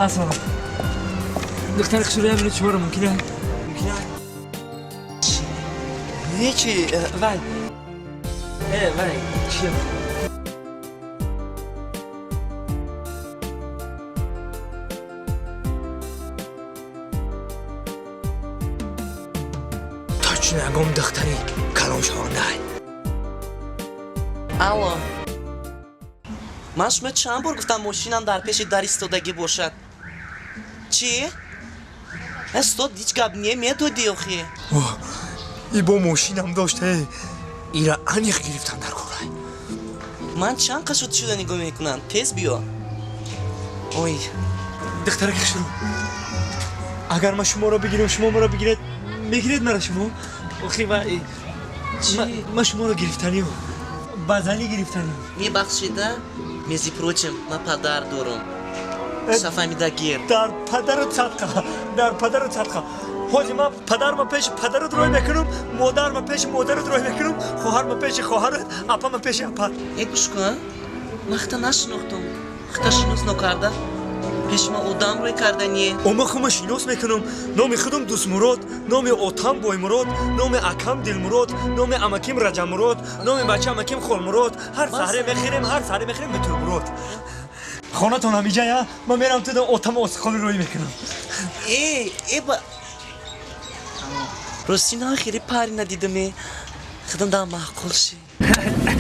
اصلا دختر خشوری هم چه باره ممکنه؟ نه چی؟ وای وای چیه؟ تا نگم دختری کلام شانده الو من شما چند بار گفتم ماشینم در پیش در ایستادگی باشد چی؟ استاد هیچ گپ نمیدادی آخی ای با ماشینم داشته ای را انیخ گرفتن در کارای من چند قشد شده نگاه میکنم تیز بیا اوی دختر خشرو اگر ما شما را بگیرم شما ما را بگیرید مرا شما آخی ما شما را گرفتنیم بزنی گرفتنیم میبخشیده میزی پروچم من پدر دارم شفهمیده گیر در پدر و صدقه حاجی من پدر ما پیش پدرت روی میکنم مادر ما پیش مادرت روی میکنم خواهر ما پیش خواهرت اپا ما پیش اپا گوش کن من خطا نشناختم خطا شناس نکرده پیش ما اودم روی کردنیه اما خما شناس میکنم نام خودم دوست مراد نام اوتم بای مراد نام اکم دل مراد نام امکیم رجب مراد نام بچه امکیم خال مراد هر سحره میخریم به تو مراد خانه تون همیجا یا من میرم تو اوتم اسخالی روی میکنم ای با راستی نه خیلی پری ندیدم خودم دارم معقول شی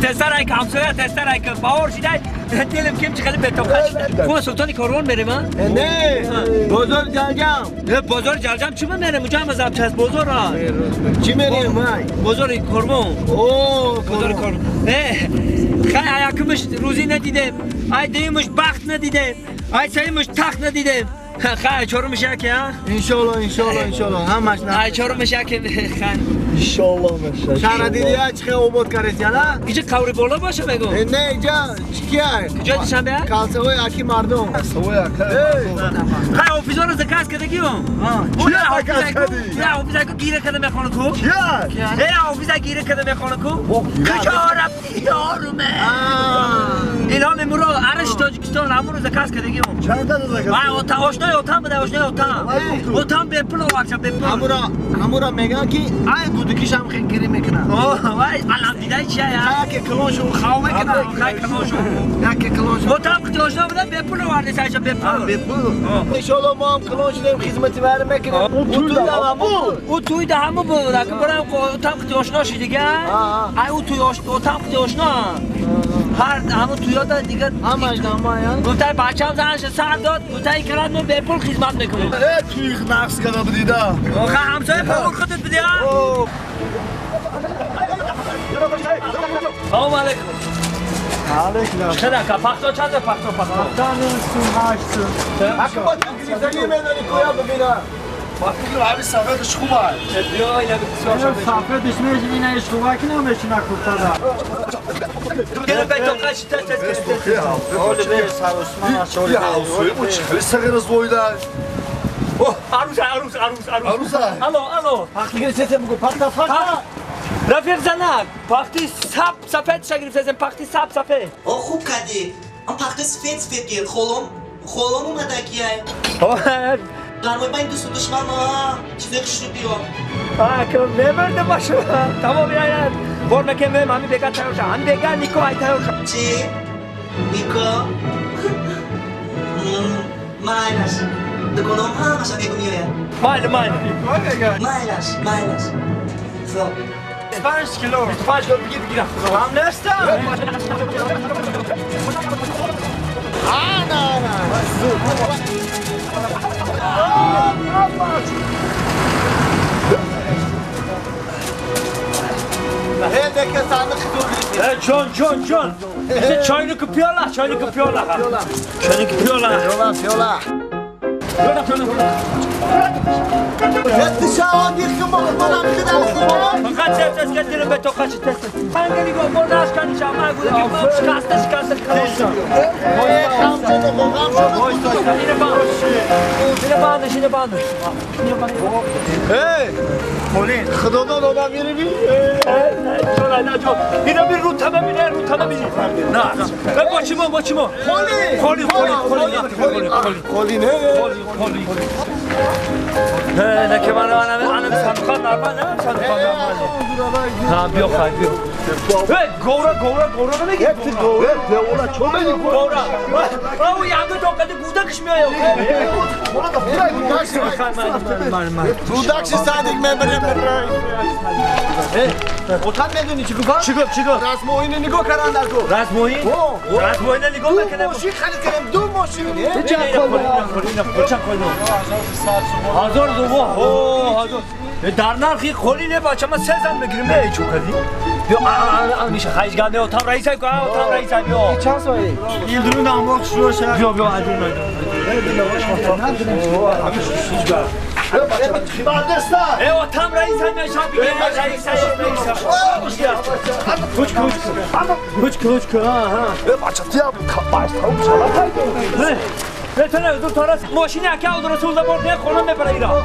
تستر که همسایه تستر که باور شده دلم کم خیلی به تو خشید خواه سلطانی کاروان میره من؟ نه بازار جلجم بازار جلجم چی من میرم اونجا هم از چست بازار ها چی میریم من؟ بازار کاروان اوه بازار کاروان خیلی ایاکمش روزی ندیدم ای دیمش بخت ندیدم ای سیمش تخت ندیدم خیلی چورو میشه که ها؟ انشالله همش نه ای چورو میشه که خیلی انشالله میشه شهر دیدی ها چه اومد کردی نه؟ اینجا قوری بالا باشه بگو نه اینجا چیه؟ کجا دیشن بیا؟ کالسه های اکی مردم خیلی اوفیزا رو زکاس کردگی هم چیه زکاس کردی؟ نه اوفیزا که گیره کده میخونه کو چیه؟ اوفیزا گیره کده میخونه کو کجا رفتی یارومه اینا میمورو عرش تاجیکستان همون رو زکاس کردگی هم چند تا زکاس؟ وای آشنای اوتام بده اوتام به پول آورد به پول همورا میگن که ای گودکیش هم خیلی گیری میکنن وای علم دیده چیه یا که کلونشو خواو میکنن خیلی کلوشو یکی کلونشو اوتام که آشنا بده به پول آورده سایشا به پول انشالله ما هم کلون شدیم خدمتی بر میکنیم او توی ده همه بود اگه برم اوتام که آشنا شد دیگه ای او توی اوتام که آشنا هر همه توی داد دیگه همش نمایان گفتای بچه‌ام زنش سر داد گفتای کرد من به پول خدمت میکنم توی نقص کرده بدیده آخه همسایه پول خودت بدی ها سلام علیکم علیکم چرا که پختو چند پختو اگه با تنگیزی میدانی کویا ببینم وقتی که همین سفیدش خوبه بیا اینا بسیار شده سفیدش میشه اینه ایش خوبه که نمیشه نکرده گره بیتو قش تست حالا به سر عثمان اشاری یا حوصله بود خیلی سگیر از بایده عروس الو پختی سیسه بگو پختا رفیق زنک پختی سفید شگرفت ازم پختی سفید خوب کردی آن پخته سفید گیر خولم اومده کیه قرمای با این دوست و دشمن ها چیزای خشرو بیا که نمرده باشه تمام بیاید برمه که میم همین بگه تایور شد همین بگه نیکو های تایور شد چی؟ نیکو؟ مایلش دکنم همش هم بگو میره مایلش خب 5 کیلو بگیرم هم نستم جون چاینو که پیالا Yetişen yıkım olmadan bir daha تست که دلم به تو خشی تست من نگو برداشت کنی شما گوده که ما شکستش کنم اینه باندش خولین خدا دادم میری بی اینو بیر رو تمام بینی نه با چی ما خولین نه که منم سمخان نرمان ها بیا خواهی بیا گورا نمیگی اولا چون میگی گورا او یعنی تو قد گودکش میایه رودکش صادق میبریم اوتان میدونی چی گفت؟ چی گفت؟ رسم اینو نگاه کردن در گفت رسم اینو نگاه میکنه دو ماشین خرید کردم دو ماشین هزار در نرخی خولی نه بچه ما 3 زن بگیریم نه چون کردی بیا میشه خیش گنده اتام رئیس های بیا چند سایه؟ این درون امروز شروع شد بیا ادرون اتام رئیس های نشان بگیر رئیس کوچ بچه تیم باش تاوم چلا بتونه دو تارس ماشین اکه اون رسول دبر نه خونم ببره ایران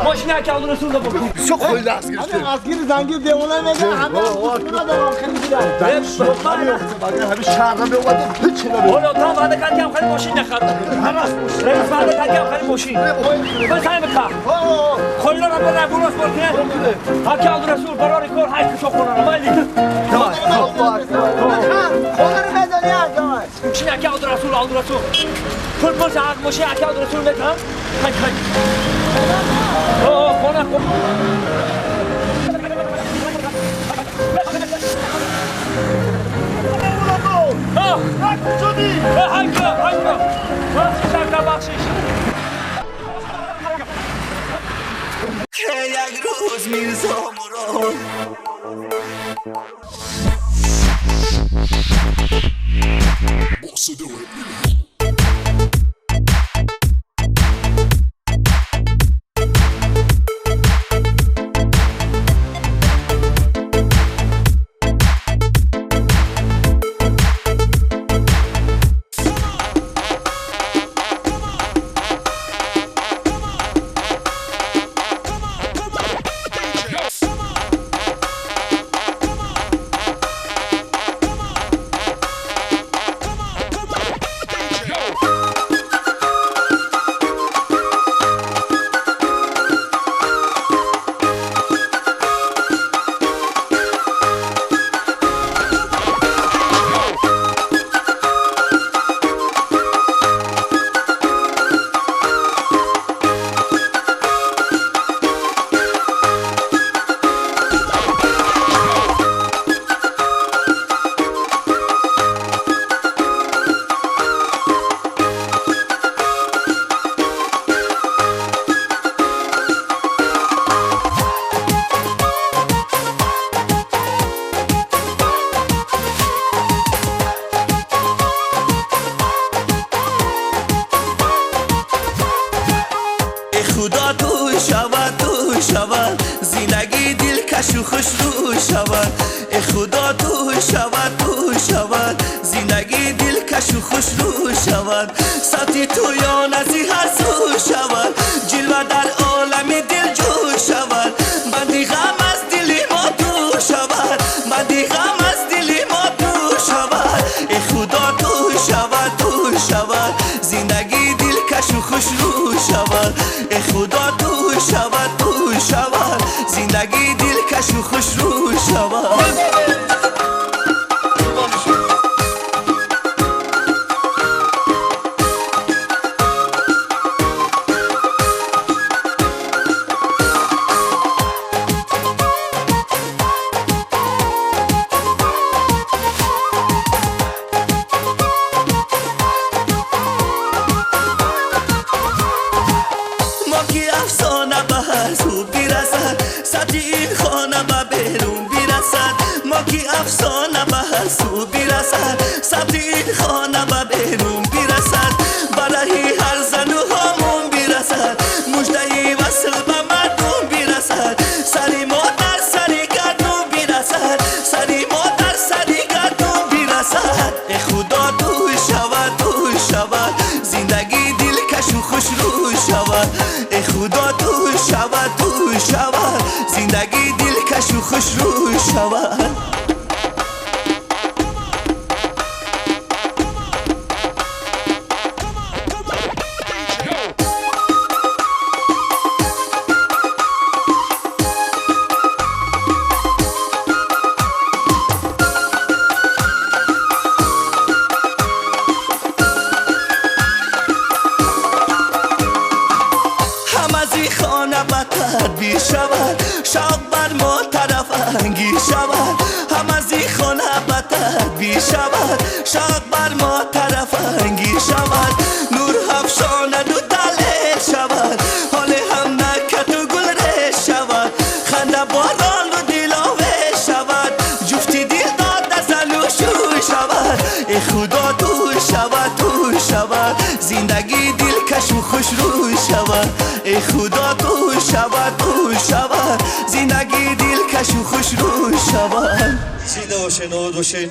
ماشین اکه اون رسول دبر شو خوی لاس گرفت اسگیر زنگیر دیوونه میگه همه خودنا دارم خیلی همه شهر رو اومده هیچ نمیشه ولی تا بعد کاری هم خیلی ماشین نخرد رئیس بعد کاری هم خیلی ماشین بس همین کار خلنا رو برای بونس برکنه اکه اون رسول برای کار هیچ شو کنه مالی خودر میدونی آقا ماشین اکه اون رسول کل ساعت ماشین اکه اون رسول میتونم خیلی خونه یک روز میرزا مراد خدا تو شود زندگی دلکش و خوش رو شود خدا تو شود زندگی دلکش و خوش رو شود ساتی تو یا نزی هر سو شود جلوه در عالم دل جو شود بندی غم از دلی ما تو شود بندی غم از دلی ما تو شود خدا تو شود زندگی دلکش و خوش رو شود خدا تو شود زندگی دلکش و خوش رو شود افسانه به هر سو برسد سطح این خانه به بیرون برسد ما که افسانه به هر سو برسد سطح این خانه به بیرون برسد برای هر زن و همون برسد مژده وصل به مردم برسد سری ما در سری گردون ای خدا تو شود زندگی دلکش و خوش رو شود بی شود شوق بر ما طرف انگیز شود هم از این خانه بتر بی شود شوق بر ما طرف انگیز شود نور افشاند و دلیل شود حال هم نکت و گل ریش شود خنده باران و دلاوه شود جفتی دل داد نزن و شوی شود ای خدا تو شود زندگی دلکش و خوش روی شود ای خدا تو شود زندگی دلکش و خوش روی شود زنده باشین آباد باشین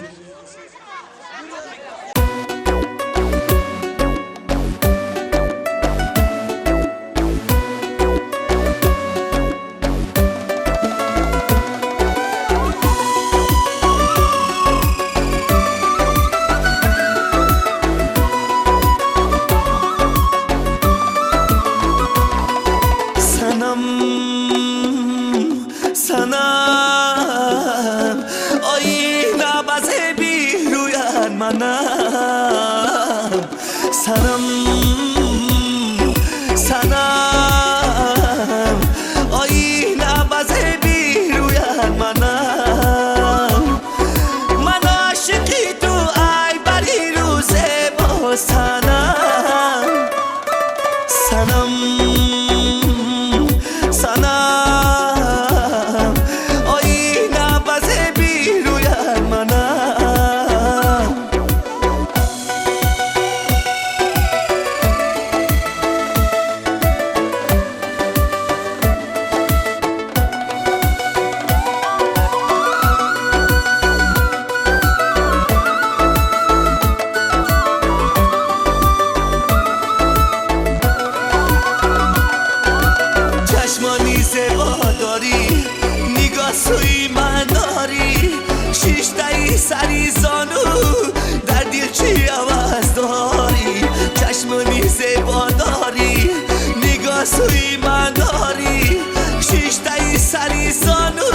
سنم آینه بزه بی رویان منم سنم آینه بزه بی رویان منم من عاشقی تو ای بری روزه با سنم آینه بزه بی رویان منم چشمانی زیبا داری نگاه سوی من داری شیشتهی سری زانو در دل چی عوض داری چشمانی زیبا داری نگاه سوی من داری شیشتهی سری زانو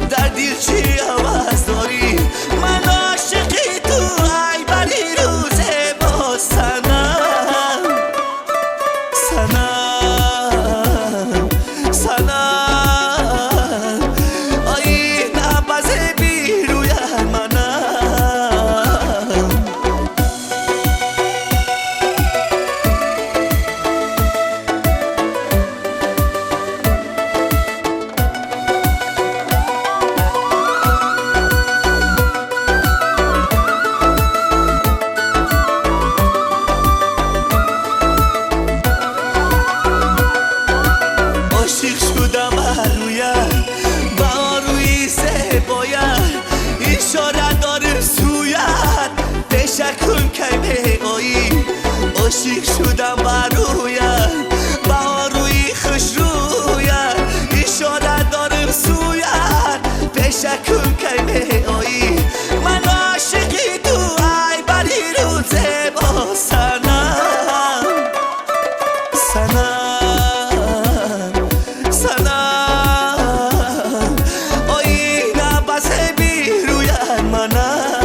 در دل چی عوض داری من عاشقی تو ای بری روزه با سنم آینه بزه بی رویان منم عاشق شدم رویت با روی زیبایت اشاره دارم سویت تشکر که میایی عاشق شدم رویت با روی خوش رویت اشاره دارم سویت تشکر که میایی من عاشقی تو ای بری روزه با سنم آینه بزه بی رویان منم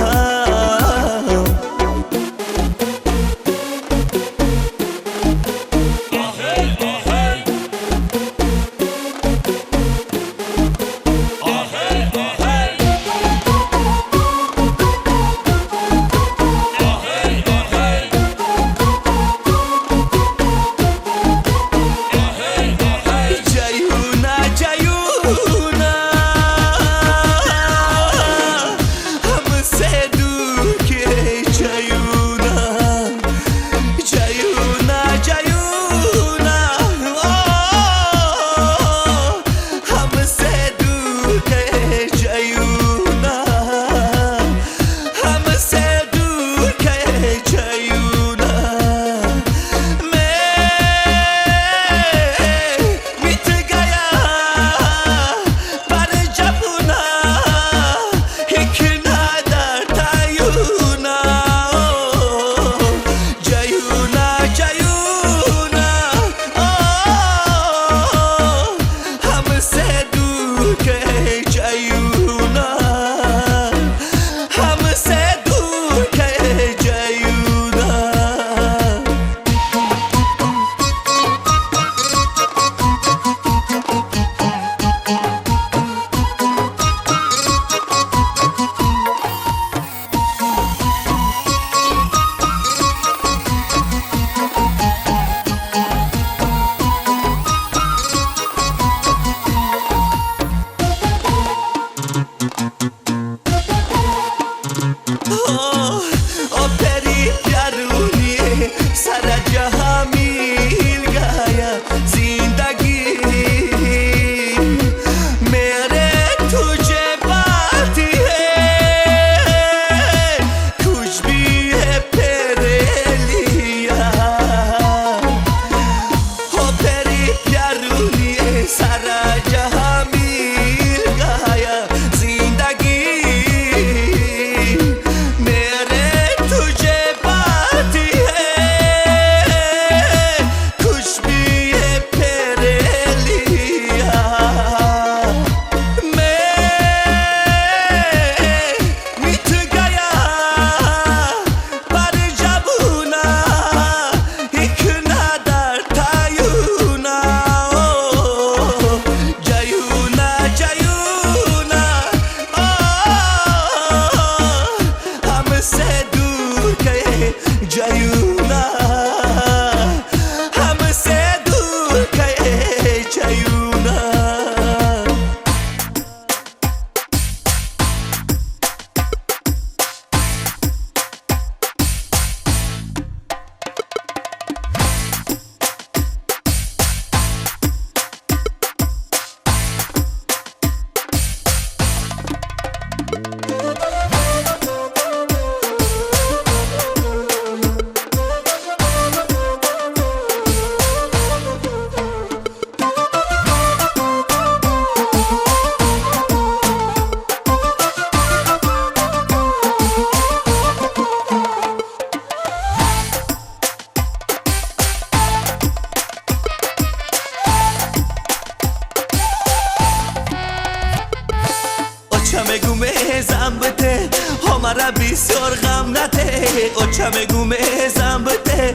مرا بسیار غم نده اوچم گومه زنبته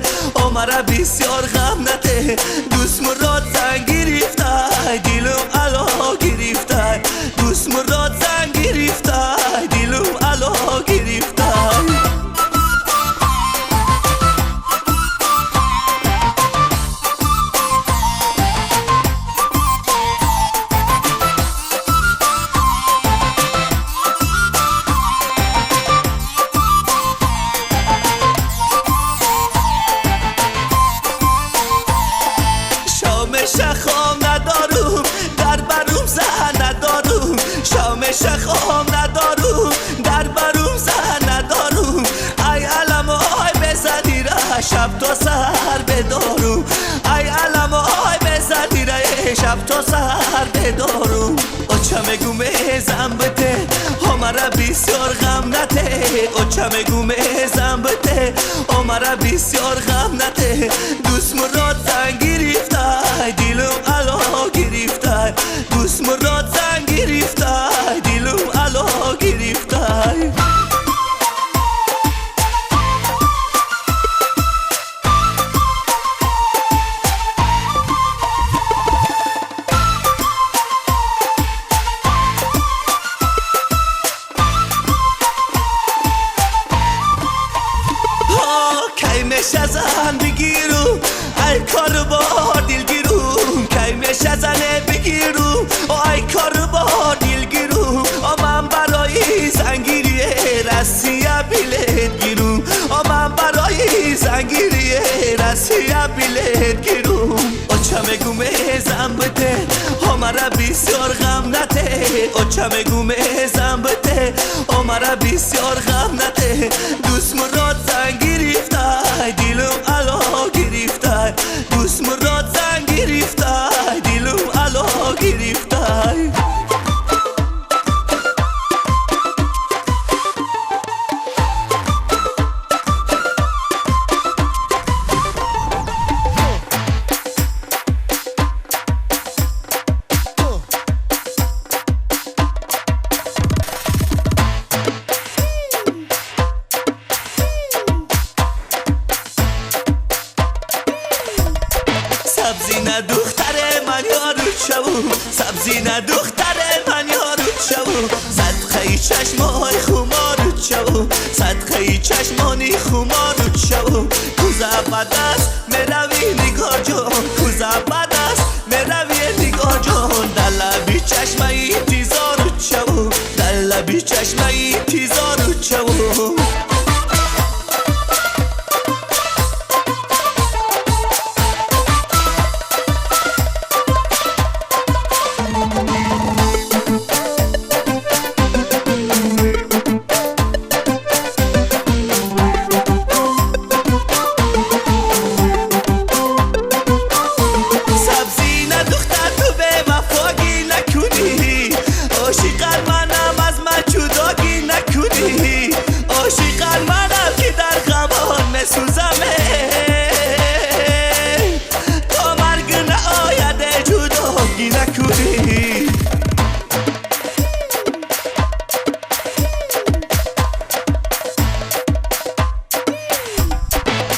مرا بسیار غم نده دوست مراد زنگ گرفته دلم علا گرفته دوست مراد زنگ گرفته دلم علا گرفته شخام ندارم در برم زن ندارم شام شخام ندارم در برم زن ندارم ای علم آی بزدی را شب تا سر بدارم ای علم آی بزدی را شب تا سر بدارم اوچم گومه زنبته مرا بسیار غم نده اوچم گومه زنبته مرا بسیار غم نده دوست مراد زنگ گرفته دلم علا گرفته دوست مراد زنگ گرفته دلم علا گرفته شزن بگیرو ای کار با دلگیرو کیمش شزنه بگیرو ای کار با دلگیرو من برای زنگیریه رسیه بیلت گیرو من برای زنگیریه رسیه بیلت گیرو اوچم گومه زنبته مرا بسیار غم نده اوچم گومه زنبته مرا بسیار غم نده دوست مراد زنگ گرفته دلم علا گرفته دوست مراد زنگ گرفته دلم علا گرفته سبزی نه دختر من یارو شو سبزی نه دختر من یارو شو صدقه چشمای خمارو شو صدقه چشمانی خمارو شو کوزا بدست مروی نگاه جون کوزا بدست مروی نگاه جون در لبی چشمای تیزارو شو در لبی چشمای تیزارو شو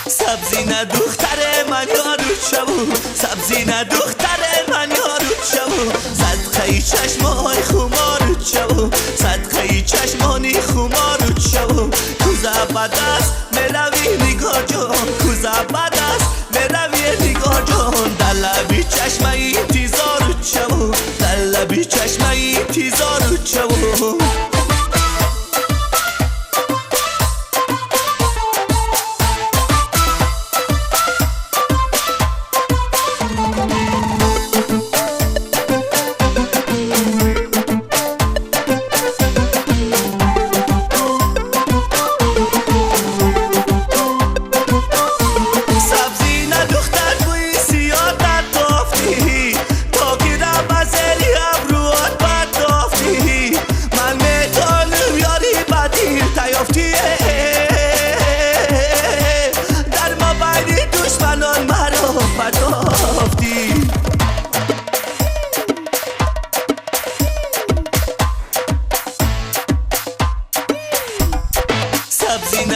سبزی نه دختر من یارو شو سبزی نه دختر من یارو شو صدقه چشمای خمارو شو صدقه چشمانی خمارو شو کوزا بدست مروی نگاه جون کوزا بدست مروی نگاه جون در لبی چشمای تیزارو شو در لبی چشمای تیزارو شو من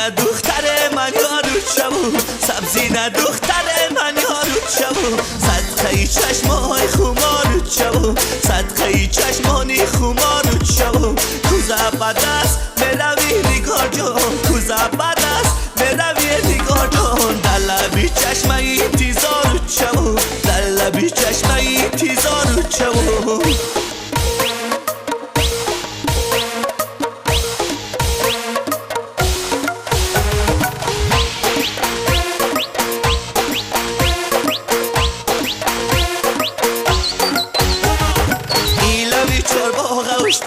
نه دختر من یارو شو سبزی نه دختر من یارو شو صدقه چشمای خمارو شو صدقه چشمانی خمارو شو کوزا بدست بروی نگار جان کوزا بدست بروی نگار جان در لبی چشمای تیزارو شو در لبی چشمای تیزارو شو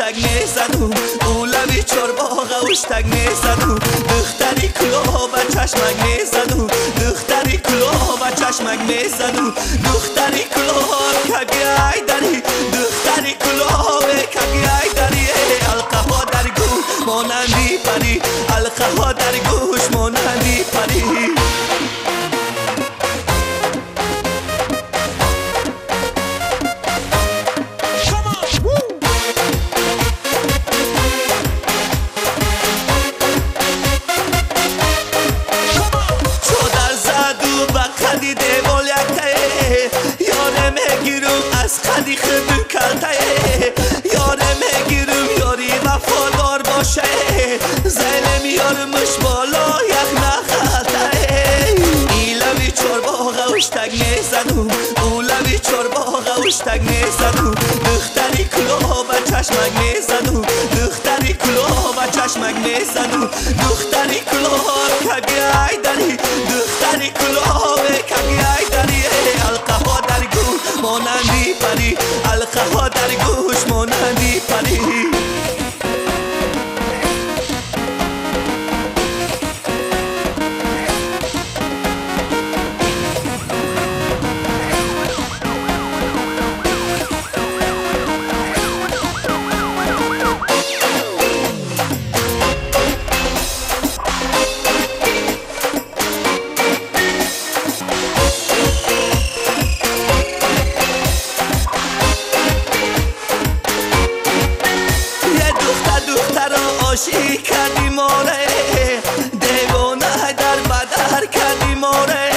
تگ میزنم اولوی چرباغ تگ میزنم دختری کلاه با چشمک میزنم دختری کلاه با چشمک میزنم دختری کلاه کگی داری دختری کلاه کگی داری القه ها در گوش مانندی پری القه ها در گوش مانندی پری خدی خدو کلته یاره میگیرم یاری وفادار باشه زیلم یارمش بالا یک نخلته ایلوی چرباغ تگ میزنم اولوی چرباغ تگ میزنم دختری کلاه با چشمک میزنم دختری کلاه با چشمک میزنم دختری کلاه کگی داری دختری کلاه کگی داری القه ها در گوش مانندی پری القه ها در گوش مانندی پری عاشق کردی ماره دیوانه در بدر کردی ماره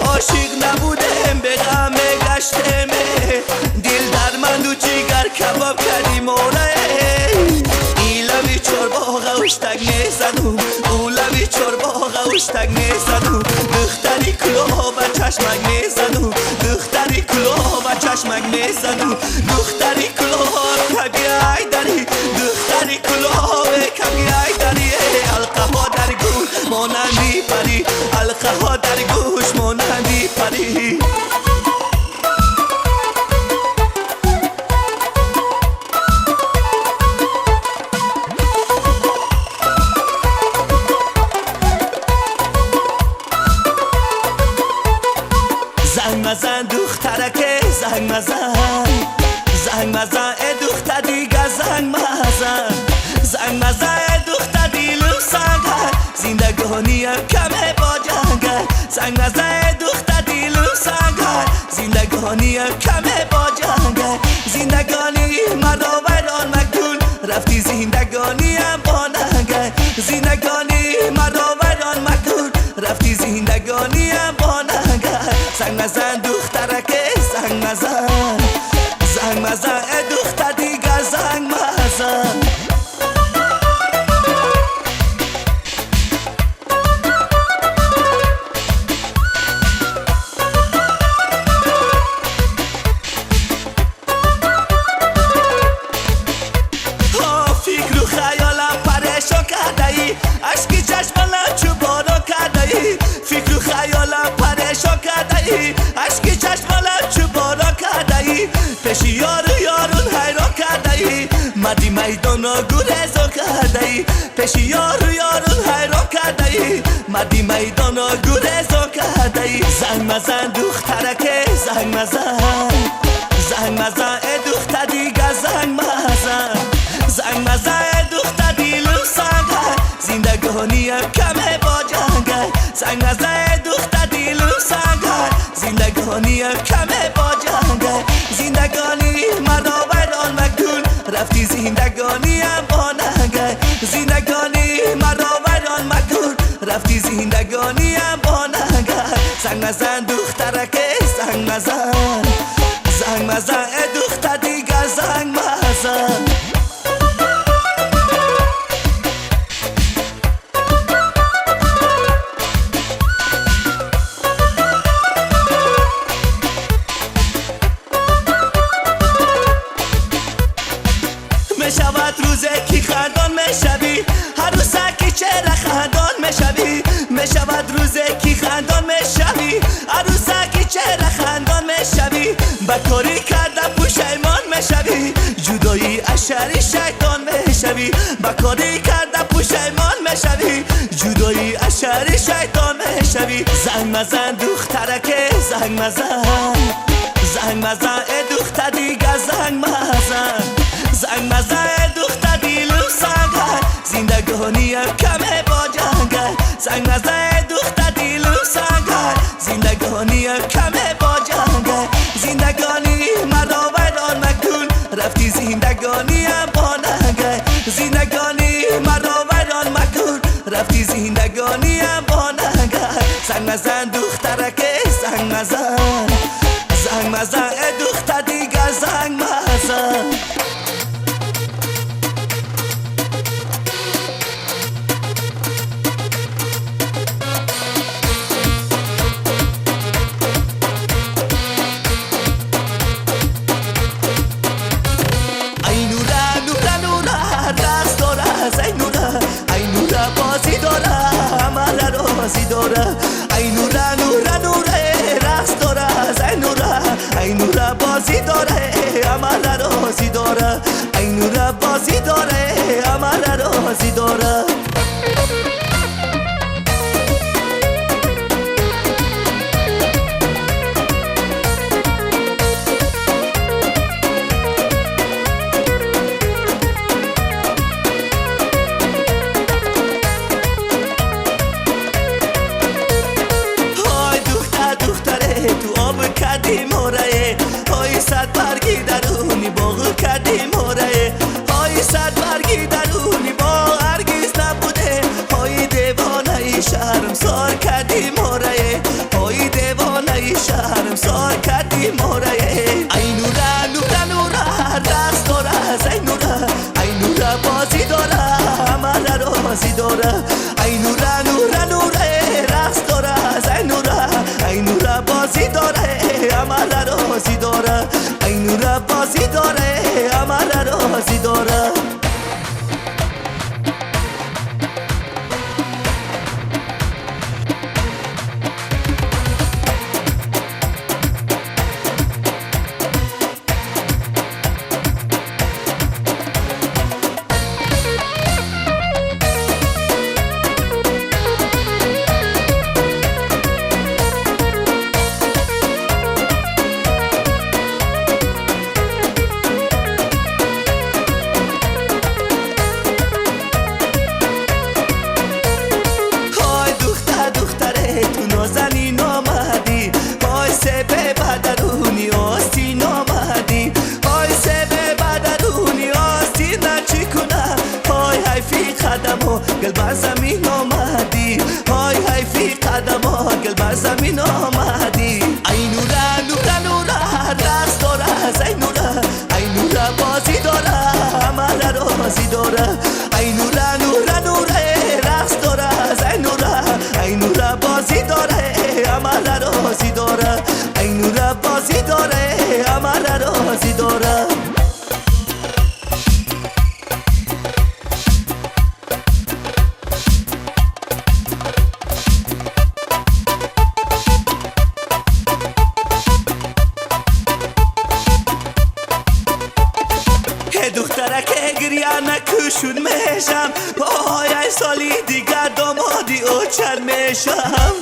عاشق نبودم به غم گشتم دل در من و جگر کباب کردی ماره ایلوی چرباغ تگ میزنم اولوی چرباغ تگ میزنم دختری کلاه با چشمک میزنم دختری کلاه با چشمک میزنم دختری کلاه کگی داری دختری کلاه کگی داری القه ها در گوش مانندی پری القه ها در گوش مانندی پری زنگ مزن دخترکه زنگ مزن زنگ مزن دختر دیگه زنگ مزن زنگ مزن دختر دیلم سنگ زندگانیم کمه با جنگ زنگ مزن دختر دیلم سنگ زندگانیم کمه با جنگ زندگانی مرا ویران مکن رفتی زندگانیم با ننگ زندگانی مرا ویران مکن رفتی زندگانیم با ننگ زنگ مزن دخترکه زنگ مزن زنگ مزن دختر دیگه زنگ مزن فکر و خیالم پریشان کرده ای عشقی چشمانم چوبارو کرده ای فکر و خیالم پریشان کرده ای عشقی چشمانم چوبارو کرده ای پیش یارون حیران کرده ای مردی میدان گریزو کرده ای پیش یارون حیران کرده ای مردی میدان گریزو کرده ای زنگ مزن دخترکه زنگ مزن زنگ مزن دختر دیگه زنگ مزن زنگ مزن دختر دیلم سنگ زندگانیم کمه با جنگ زنگ مزن دختر دیلم سنگ زندگانیم کمه با جنگ زندگانی مرا ویران مکن رفتی زندگانیم با ننگ زندگانی مرا ویران مکن رفتی زندگانیم با نگر زنگ مزن دخترک زنگ مزن زنگ مزن دختر دیگر زنگ مزن میشود روزه کی خندان میشوی عروسکی چرا خندان میشوی میشود روزه کی خندان میشوی عروسکی چرا خندان میشوی بکاری کرده پشیمان میشوی جدایی اشری شیطان میشوی بکاری کرده پشیمان میشوی جدایی اشری شیطان میشوی زنگ مزن دخترک زنگ مزن زنگ مزن دختر دیگر زنگ مزن زنگ مزن دختر دیلم سنگر زندگانیم کمه با جنگل زنگ مزن دختر دیلم سنگر زندگانیم کمه با جنگل زندگانی مرا ویران مکن رفتی زندگانیم با ننگل زندگانی مرا ویران مکن رفتی زندگانیم با ننگل زنگ مزن دخترک زنگ مزن زنگ مزن دختر دیگر زنگ مزن بازی داره عمل رازی داره ای نوره نوره نوره رقص داره ای نوره ای نوره بازی داره عمل رازی داره ای نوره بازی داره عمل رازی داره تو آب کردی موره های صد برگی درونی باغ کردی موره های صد برگی درونی باغ هرگز نبوده های دیوانه شهرم سار کردی موره های دیوانه شهرم سار کردی موره ای نوره نوره نوره رقص داره ای نوره ای نوره بازی داره عمل رازی داره ای نوره نوره نوره رقص داره ای نوره ای نوره بازی داره عمل رازی داره ای نوره بازی داره عمل رازی داره گل بر زمین آمدی های های فی قدم ها گل بر زمین آمدی ای نوره نوره نوره رقص داره ای نوره ای نوره بازی داره عمل رازی داره ای نوره نوره نوره رقص داره ای نوره ای نوره بازی داره عمل رازی داره ای نوره بازی داره عمل رازی داره دخترک گریه نکشون میشم پای سالی دیگر دامادی اوچر میشم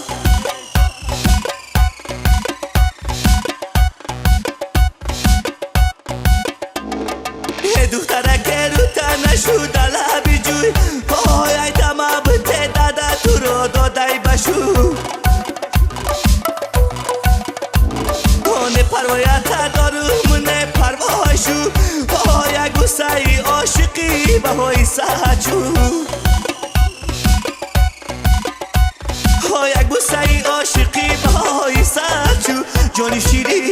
دخترک رو تنشو دلبی جوی پای دمه بته داده تو رو دادای بشو نه پروایت دارو نه پروایشو پای گوسای عاشقی به های سجو جانی شیرین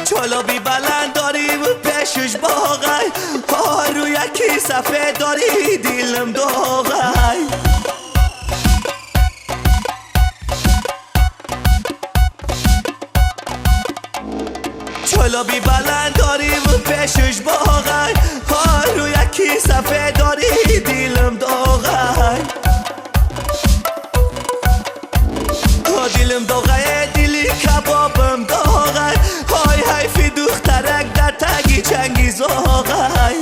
چالا بی بلند داریم پیشش باغای روی یکی صفحه داری دیلم داغای چالا بی بلند داریم پیشش باغای روی یکی صفحه داری دیلم داغای دیلم داغای دیلی کبابم داغای های حیفی دخترک در تگی چنگیز آغای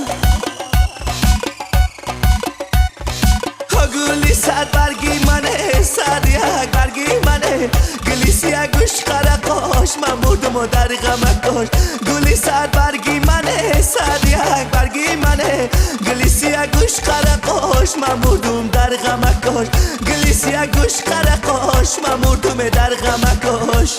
گلی صد برگی منه صد یک برگی منه گلی سیه گوش قرقاش من بودم و در غمکاش گلی صد برگی منه صد یک برگی منه گلی سیه گوش قرقاش من بودم در غمکاش گلی سیه گوش قرقاش من بودم در غمکاش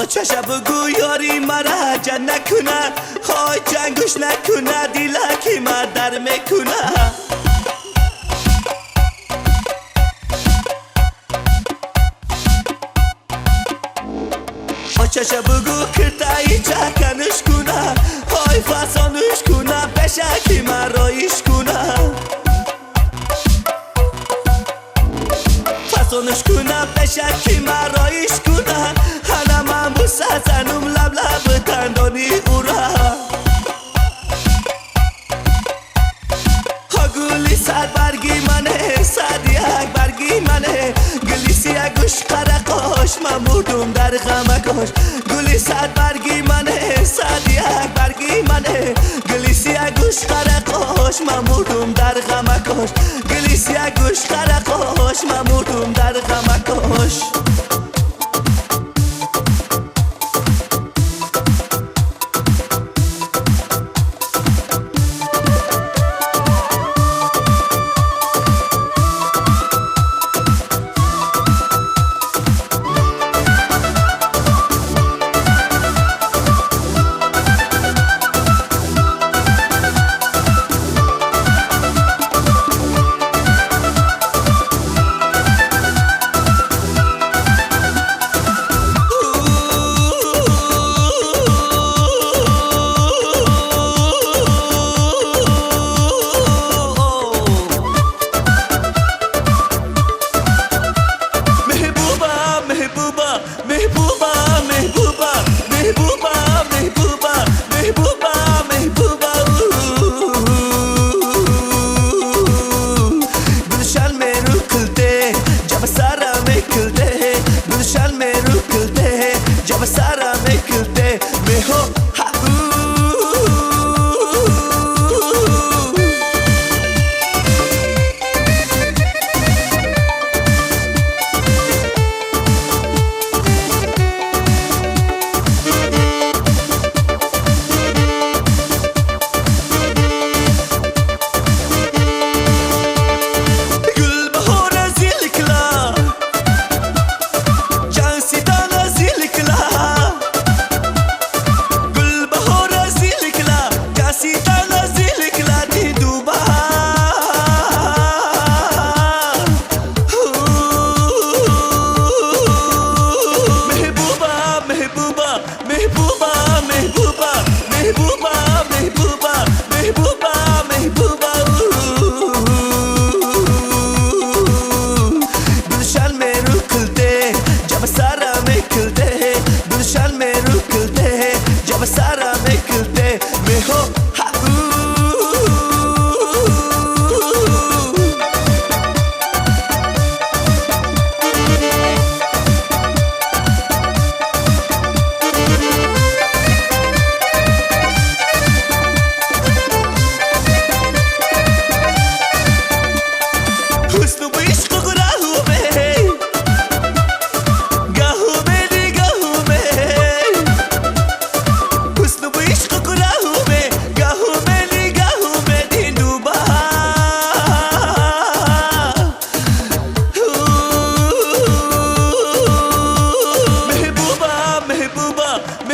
چشم بگو یاری مرا جن نکنه های جنگوش نکنه دیلکی مردر میکنه چشم بگو کرتایی چکنش کنه های فسانش کنه بشکی مرایش کنه فسانش کنه بشکی مرایش کنه من بوسه زنم لب لب تندانی او را ها گلی صد برگی منه صد یک برگی منه گلی سیه گوش قرقاش من بودم در غمکاش گلی صد برگی منه صد یک برگی منه گلی سیه گوش قرقاش من بودم در غمکاش گلی سیه گوش قرقاش من بودم در غمکاش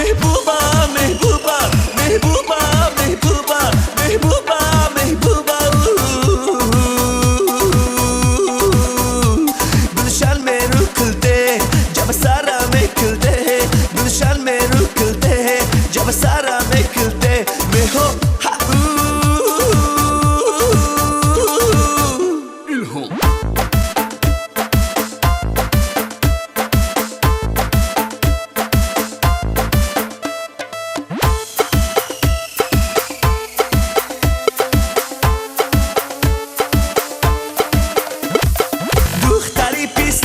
محبوبا محبوبا محبوبا محبوبا محبوبا محبوبا گلشن مرو کلده جب سرم کلده گلشن مرو کلده جب سرم کلده مهو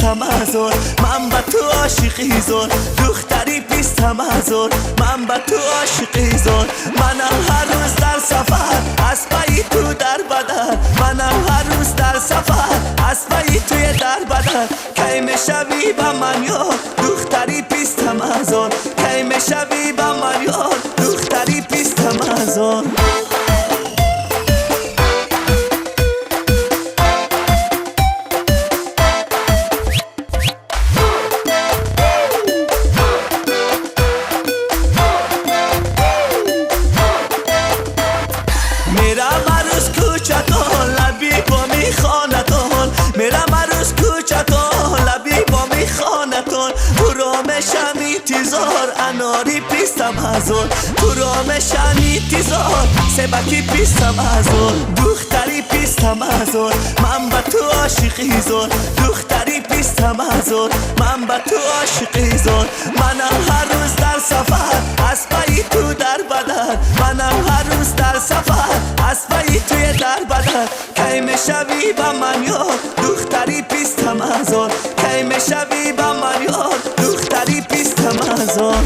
تمازور من با تو عاشقی زور دختری پیست تمازور من با تو عاشقی زور منم هر روز در سفر اسبایی تو در بدر منم هر روز در سفر اسبایی توی در بدر کی میشوی با من یار دختری پیست تمازور کی میشوی با من یار دختری پیست تمازور اناری پیستم هزار تو رامشنی تیزار سبکی پیستم هزار دختری پیستم هزار من با تو عاشقی زار دختری پیستم هزار من با تو عاشقی زار منم هر روز در سفر اسبایی تو در بدر منم هر روز در سفر اسبایی توی در بدر کی میشوی با من یار دختری پیستم هزار کی میشوی با من یار دختری پیستم هزار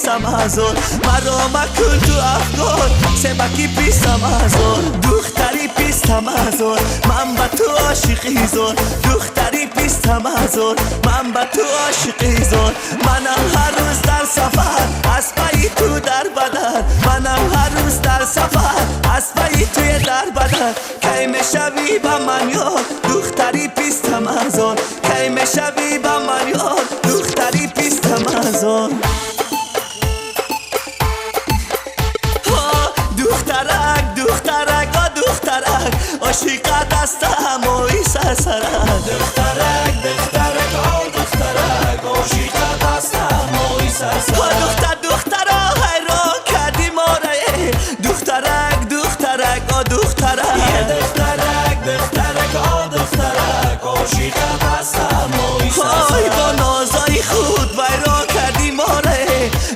پیستم هزار مرا مکن تو افغان سبکی پیستم هزار دختری پیستم هزار من با تو عاشقی زار دختری پیستم هزار من با تو عاشقی زار منم هر روز در سفر اسبایی تو در بدر منم هر روز در سفر اسبایی توی در بدر کی میشوی با من یار دختری پیستم هزار کی میشوی با من یار دختری پیستم هزار عاشقت هستم و ای سرسرک دخترک دخترک آه دخترک عاشقت هستم و ای سرسرک دخترا حیران کردی ما را دخترک دخترک آه دخترک دخترک دخترک آه دخترک عاشقت هستم و ای سرسرک با نازای خود ویران کردی ما را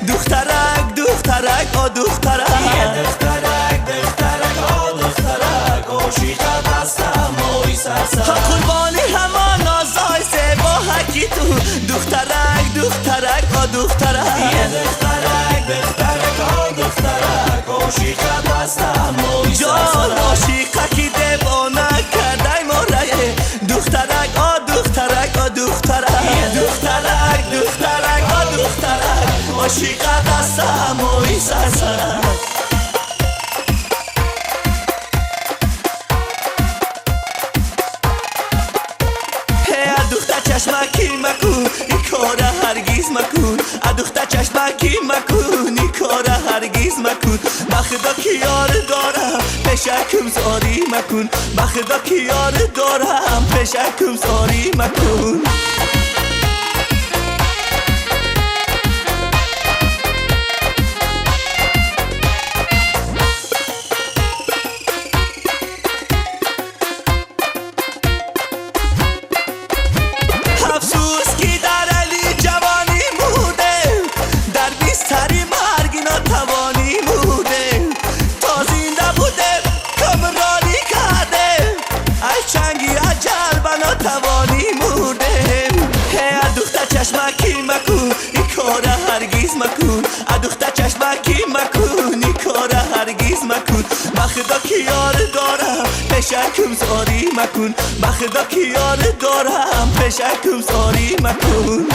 دخترک دخترک آه دخترک دخترک دخترک آه دخترک عاشقت هستم و ای سرسرک قربانی همان نازای زیبا حکی تو دخترک دخترک آ دخترک دخترک دخترک آ دخترک عاشقت هستم و ای سرسرک جان عاشقکی دیوانه کردی ما را دخترک آ دخترک آ دخترک دخترک دخترک آ دخترک عاشقت هستم و ای سرسرک چشمکی مکن این کار هرگیز مکن دختر چشمکی مکن این کار هرگیز مکن بخدا که یار دارم پشکم زاری مکن بخدا که یار دارم پشکم زاری مکن توانی مرده مکن بخدا که یار دارم پشکم زاری مکن بخدا که یار دارم پشکم زاری مکن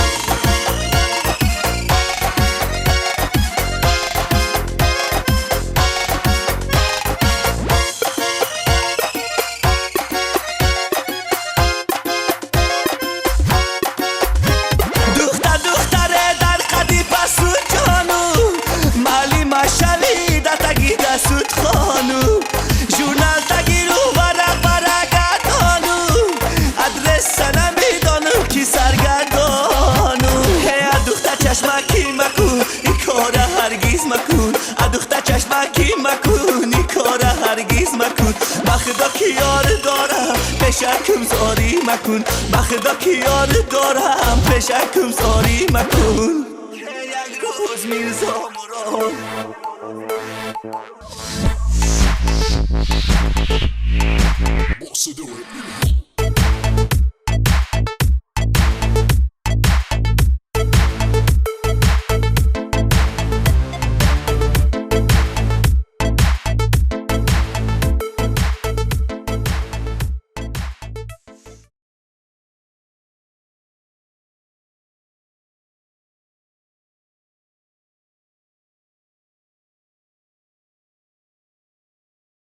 سود خانو جورنال تگیرو ورق برگردانو ادرس سنم میدانو کی سرگردانو هی دختر چشمکی مکن این کار هرگیز مکن دختر چشمکی مکن این کار هرگیز مکن بخدا که یار دارم پشکم زاری مکن بخدا که یار دارم پشکم زاری مکن یک روز میرزا مراد